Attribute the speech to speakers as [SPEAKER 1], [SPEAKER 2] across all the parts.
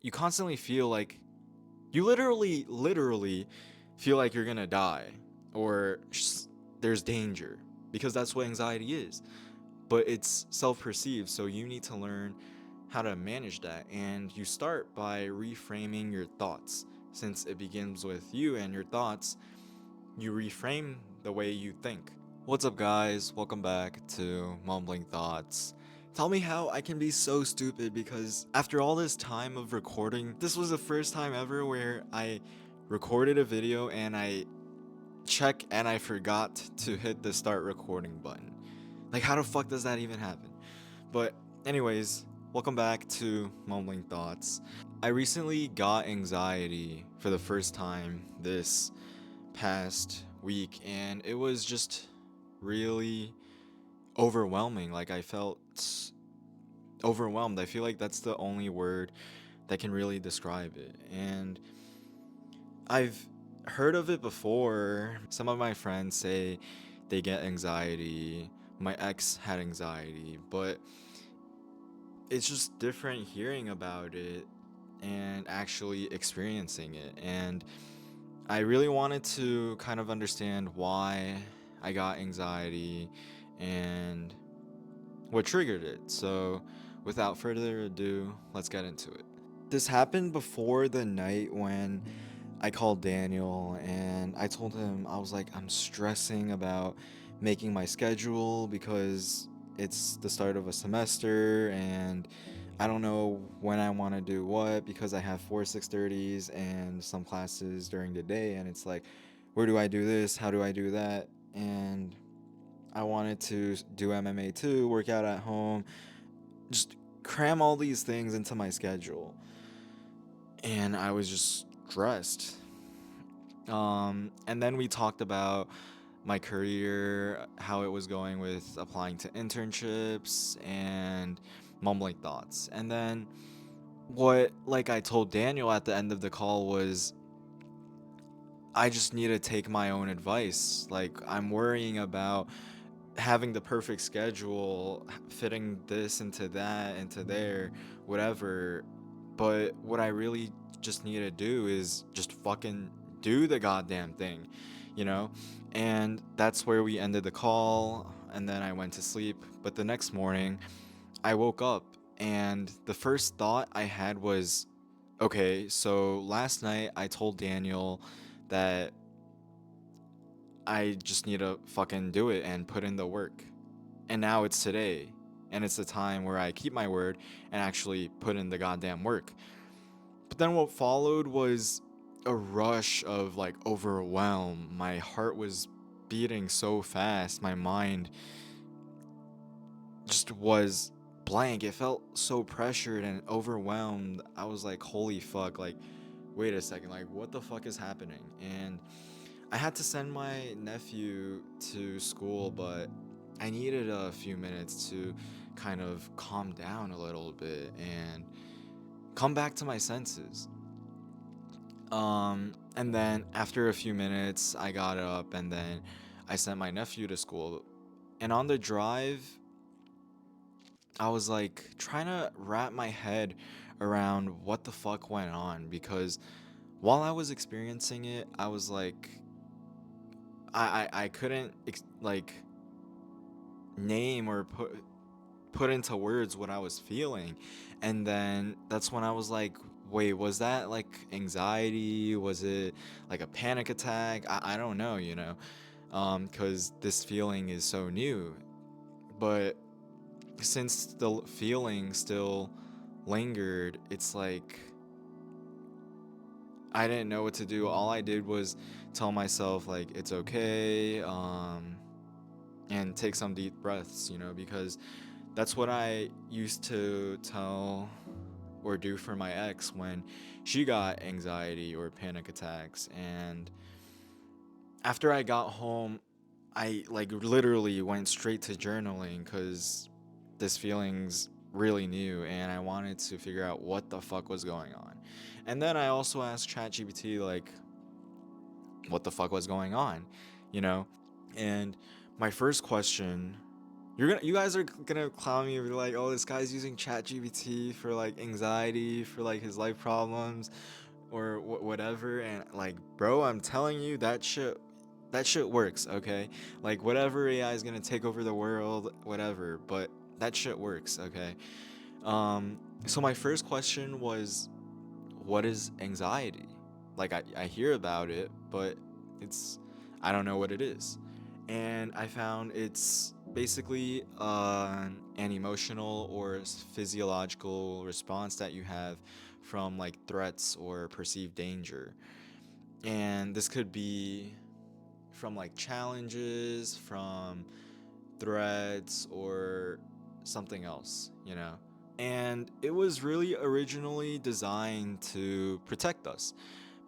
[SPEAKER 1] you constantly feel like you literally feel like you're gonna die or there's danger because that's what anxiety is. But it's self-perceived, so you need to learn how to manage that. And you start by reframing your thoughts. Since it begins with you and your thoughts, you reframe the way you think. What's up, guys? Welcome back to Mumbling Thoughts. Tell me how I can be so stupid because after all this time of recording, this was the first time ever where I recorded a video and I check and I forgot to hit the start recording button. Like, how the fuck does that even happen? But, anyways, welcome back to Mumbling Thoughts. I recently got anxiety for the first time this past week, and it was just really overwhelming. Like, I felt overwhelmed. I feel like that's the only word that can really describe it. And I've heard of it before. Some of my friends say they get anxiety. My ex had anxiety, but it's just different hearing about it and actually experiencing it. And I really wanted to kind of understand why I got anxiety and what triggered it. So, without further ado, let's get into it. This happened before the night when I called Daniel and I told him, I was like, I'm stressing about making my schedule because it's the start of a semester and I don't know when I want to do what because I have 4 6:30s and some classes during the day, and it's like, where do I do this? How do I do that? And I wanted to do MMA too, work out at home, just cram all these things into my schedule. And I was just stressed. And then we talked about my career, how it was going with applying to internships and mumbling thoughts. And then what like I told Daniel at the end of the call was I just need to take my own advice. Like, I'm worrying about having the perfect schedule, fitting this into that, into there, whatever. But what I really just need to do is just fucking do the goddamn thing, you know? And that's where we ended the call. And then I went to sleep. But the next morning, I woke up and the first thought I had was, okay, so last night I told Daniel that I just need to fucking do it and put in the work. And now it's today. And it's the time where I keep my word and actually put in the goddamn work. But then what followed was a rush of like overwhelm. My heart was beating so fast. My mind just was blank. It felt so pressured and overwhelmed. I was like, holy fuck, like, wait a second, like, what the fuck is happening? And I had to send my nephew to school, but I needed a few minutes to kind of calm down a little bit and come back to my senses. And then after a few minutes, I got up and then I sent my nephew to school. And on the drive, I was like trying to wrap my head around what the fuck went on because while I was experiencing it, I was like, I couldn't like name or put into words what I was feeling. And then that's when I was like, wait, was that like anxiety? Was it like a panic attack? I don't know, you know, because this feeling is so new. But since the feeling still lingered, it's like I didn't know what to do. All I did was tell myself like it's okay, and take some deep breaths, you know, because that's what I used to tell or do for my ex when she got anxiety or panic attacks. And after I got home, I like literally went straight to journaling because this feeling's really new and I wanted to figure out what the fuck was going on. And then I also asked ChatGPT like what the fuck was going on, you know? And my first question You guys are gonna clown me and be like, oh, this guy's using ChatGPT for like anxiety, for like his life problems, or whatever. And like, bro, I'm telling you, that shit works, okay? Like, whatever AI is gonna take over the world, whatever, but that shit works, okay? So my first question was, what is anxiety? Like, I hear about it, but it's, I don't know what it is. And I found it's basically an emotional or physiological response that you have from like threats or perceived danger. And this could be from like challenges, from threats, or something else, you know? And it was really originally designed to protect us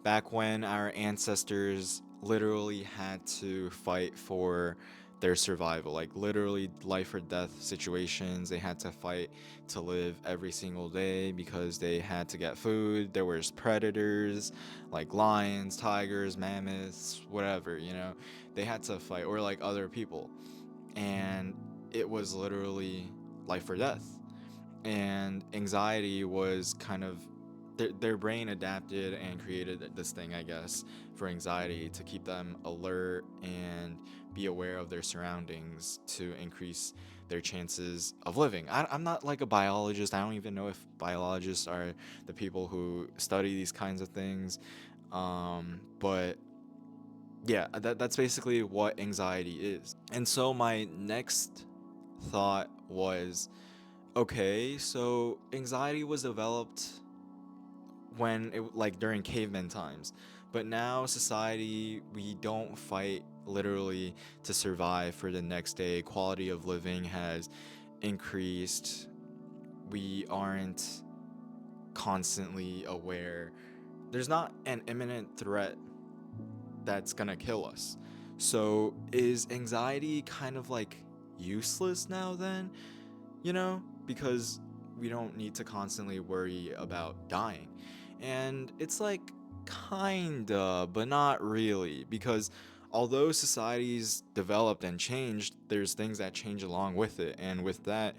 [SPEAKER 1] back when our ancestors literally had to fight for their survival, like literally life or death situations. They had to fight to live every single day because they had to get food. There was predators like lions, tigers, mammoths, whatever, you know. They had to fight, or like other people. And it was literally life or death. And anxiety was kind of their brain adapted and created this thing, I guess, for anxiety to keep them alert and be aware of their surroundings to increase their chances of living. I'm not like a biologist. I don't even know if biologists are the people who study these kinds of things. But yeah, that's basically what anxiety is. And so my next thought was, okay, so anxiety was developed when it like during caveman times. But now society, we don't fight literally to survive for the next day. Quality of living has increased. We aren't constantly aware. There's not an imminent threat that's gonna kill us. So is anxiety kind of like useless now then? You know, because we don't need to constantly worry about dying. And it's like, kinda, but not really, because although society's developed and changed, there's things that change along with it. And with that,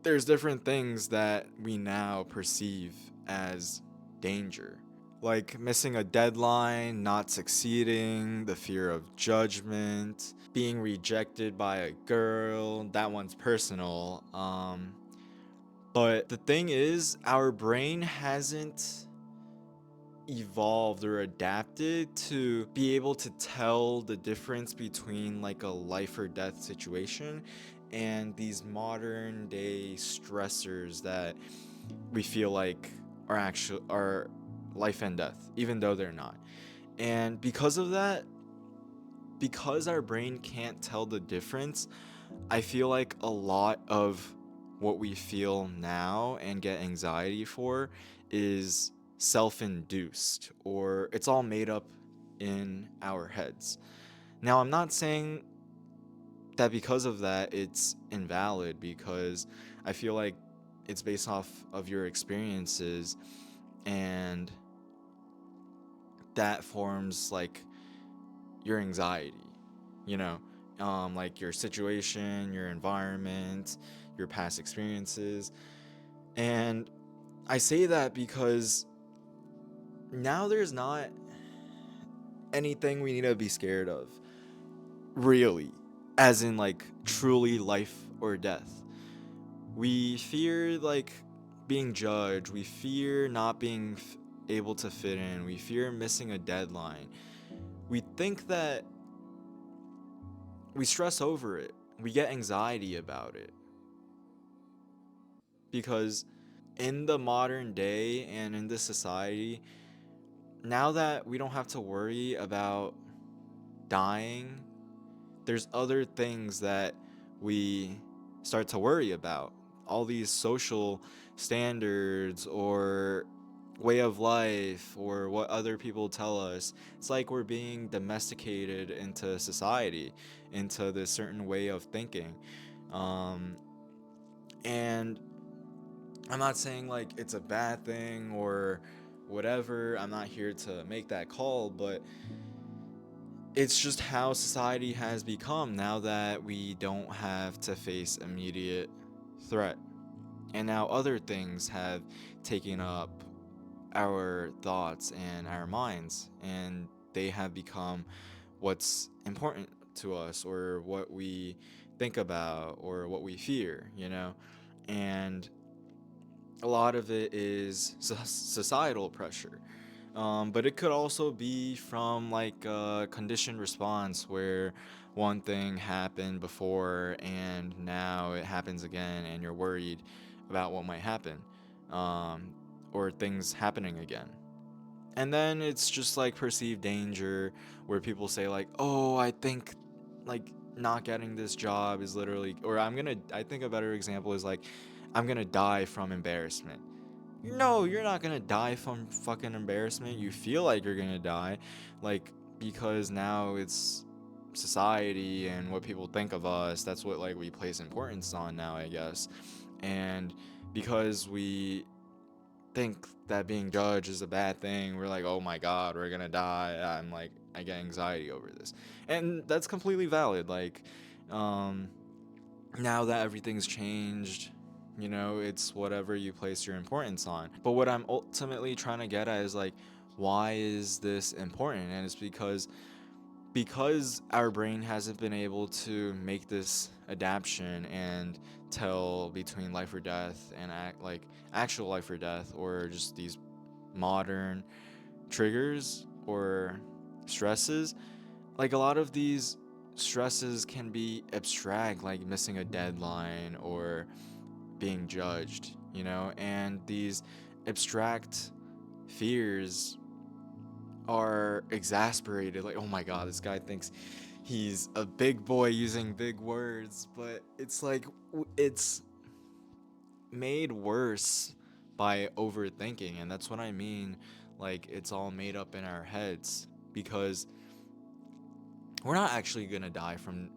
[SPEAKER 1] there's different things that we now perceive as danger. Like missing a deadline, not succeeding, the fear of judgment, being rejected by a girl. That one's personal. But the thing is, our brain hasn't evolved or adapted to be able to tell the difference between like a life or death situation and these modern day stressors that we feel like are life and death, even though they're not. And because of that, because our brain can't tell the difference, I feel like a lot of what we feel now and get anxiety for is self induced, or it's all made up in our heads. Now, I'm not saying that because of that it's invalid, because I feel like it's based off of your experiences, and that forms like your anxiety, you know, like your situation, your environment, your past experiences. And I say that because now there's not anything we need to be scared of, really, as in like truly life or death. We fear like being judged, we fear not being able to fit in, we fear missing a deadline. We think that we stress over it, we get anxiety about it, because in the modern day and in this society, now that we don't have to worry about dying, there's other things that we start to worry about. All these social standards or way of life or what other people tell us. It's like we're being domesticated into society, into this certain way of thinking. Um, and I'm not saying like it's a bad thing or whatever. I'm not here to make that call, but it's just how society has become now that we don't have to face immediate threat. And now other things have taken up our thoughts and our minds, and they have become what's important to us, or what we think about, or what we fear, you know? And a lot of it is societal pressure. But it could also be from like a conditioned response where one thing happened before and now it happens again and you're worried about what might happen, um, or things happening again. And then it's just like perceived danger where people say like, "Oh, I think like not getting this job is literally," or I think a better example is like, "I'm going to die from embarrassment." No, you're not going to die from fucking embarrassment. You feel like you're going to die like because now it's society and what people think of us. That's what like we place importance on now, I guess. And because we think that being judged is a bad thing, we're like, oh my god, we're gonna die. I'm like, I get anxiety over this. And that's completely valid. Like, um, now that everything's changed, you know, it's whatever you place your importance on. But what I'm ultimately trying to get at is like, why is this important? And it's because our brain hasn't been able to make this adaptation and tell between life or death and like actual life or death, or just these modern triggers or stresses. Like a lot of these stresses can be abstract, like missing a deadline or being judged, you know, and these abstract fears are exasperated. Like, oh my god, this guy thinks he's a big boy using big words, but it's like it's made worse by overthinking, and that's what I mean. Like, it's all made up in our heads because we're not actually gonna die from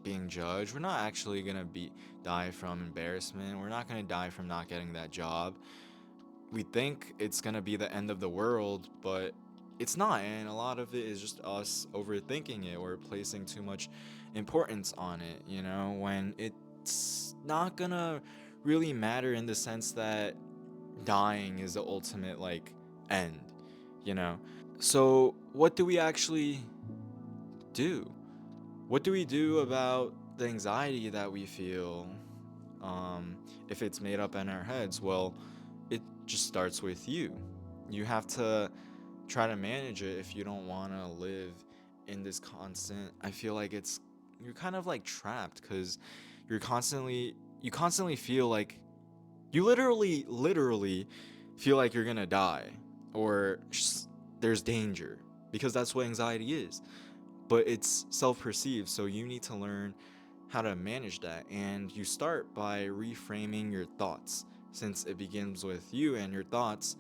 [SPEAKER 1] being judged. We're not actually gonna be die from embarrassment. We're not gonna die from not getting that job. We think it's gonna be the end of the world, but it's not. And a lot of it is just us overthinking it or placing too much importance on it, you know, when it's not gonna really matter in the sense that dying is the ultimate, like, end, you know? So, what do we actually do? What do we do about the anxiety that we feel, um, if it's made up in our heads? Well, it just starts with you. You have to try to manage it if you don't want to live in this constant. I feel like you're kind of like trapped because you constantly feel like literally feel like you're gonna die, or there's danger, because that's what anxiety is. But it's self-perceived, so you need to learn how to manage that, and you start by reframing your thoughts. Since it begins with you and your thoughts,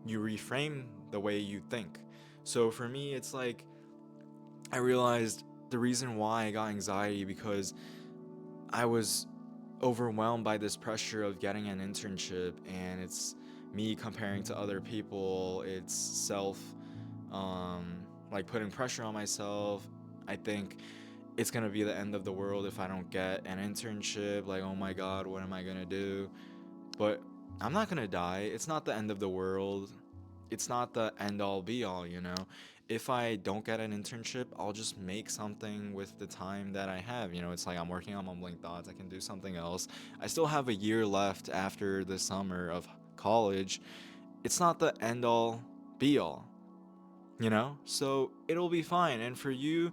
[SPEAKER 1] you reframe the way you think. So for me, it's like I realized the reason why I got anxiety because I was overwhelmed by this pressure of getting an internship, and it's me comparing to other people. It's self, like putting pressure on myself. I think it's gonna be the end of the world if I don't get an internship. Like, oh my god, what am I gonna do? But I'm not gonna die. It's not the end of the world. It's not the end all be all, you know? If I don't get an internship, I'll just make something with the time that I have. You know, it's like I'm working on Mumbling Thoughts. I can do something else. I still have a year left after the summer of college. It's not the end all be all, you know? So it'll be fine. And for you,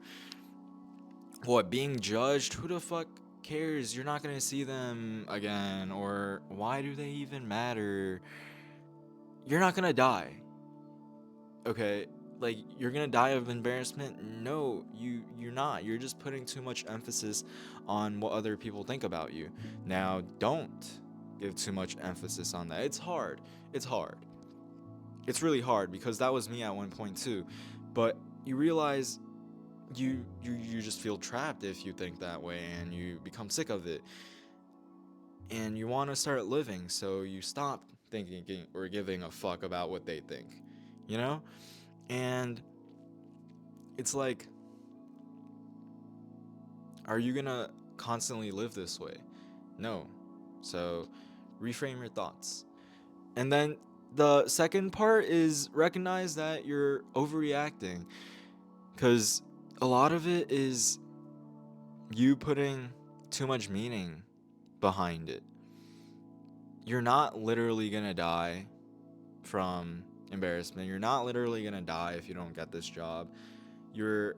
[SPEAKER 1] what, being judged? Who the fuck cares? You're not gonna see them again. Or why do they even matter? You're not gonna die. Okay, like, you're gonna die of embarrassment? No, you're not. You're just putting too much emphasis on what other people think about you. Now, don't give too much emphasis on that. It's hard. It's hard. It's really hard because that was me at one point too. But you realize you just feel trapped if you think that way, and you become sick of it. And you want to start living, so you stop thinking or giving a fuck about what they think. You know? And it's like Are you gonna constantly live this way? No. So reframe your thoughts. And then the second part is recognize that you're overreacting, because a lot of it is you putting too much meaning behind it. You're not literally gonna die from embarrassment. You're not literally gonna die if you don't get this job. You're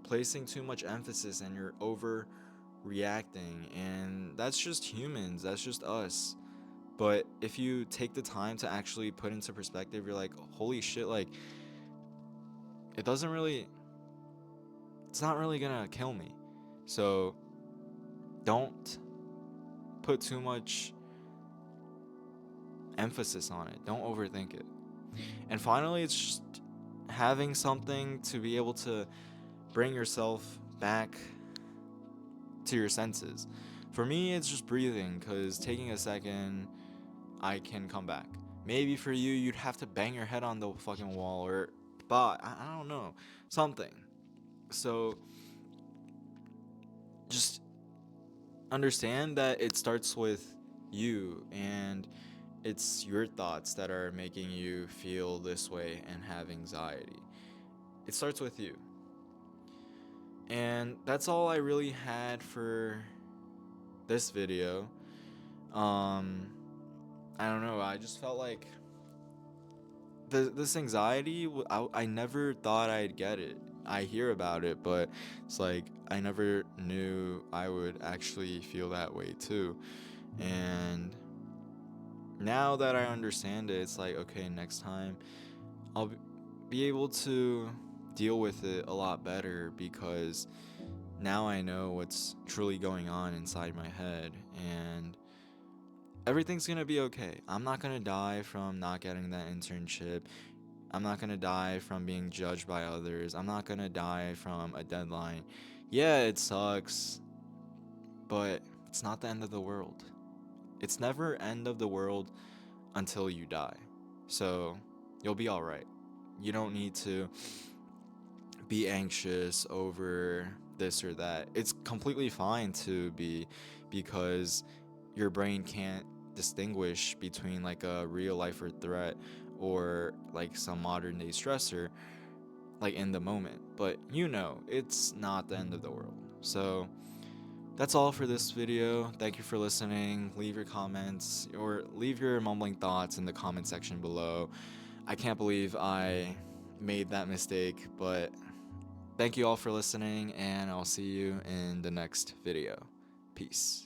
[SPEAKER 1] placing too much emphasis and you're overreacting, and that's just humans. That's just us. But if you take the time to actually put into perspective, you're like, holy shit, like, it doesn't really, it's not really gonna kill me. So don't put too much emphasis on it. Don't overthink it. And finally, it's just having something to be able to bring yourself back to your senses. For me, it's just breathing, because taking a second, I can come back. Maybe for you, you'd have to bang your head on the fucking wall, or, but I don't know, something. So just understand that it starts with you, and it's your thoughts that are making you feel this way and have anxiety. It starts with you. And that's all I really had for this video. Um, I don't know. I just felt like this anxiety. I never thought I'd get it. I hear about it, but it's like I never knew I would actually feel that way too. And now that I understand it, it's like, okay, next time I'll be able to deal with it a lot better, because now I know what's truly going on inside my head, and everything's gonna be okay. I'm not gonna die from not getting that internship. I'm not gonna die from being judged by others. I'm not gonna die from a deadline. Yeah, it sucks, but it's not the end of the world. It's never end of the world until you die. So you'll be alright. You don't need to be anxious over this or that. It's completely fine to be, because your brain can't distinguish between like a real life or threat or like some modern day stressor like in the moment. But you know, it's not the end of the world. So that's all for this video. Thank you for listening. Leave your comments or leave your mumbling thoughts in the comment section below. I can't believe I made that mistake, but thank you all for listening, and I'll see you in the next video. Peace.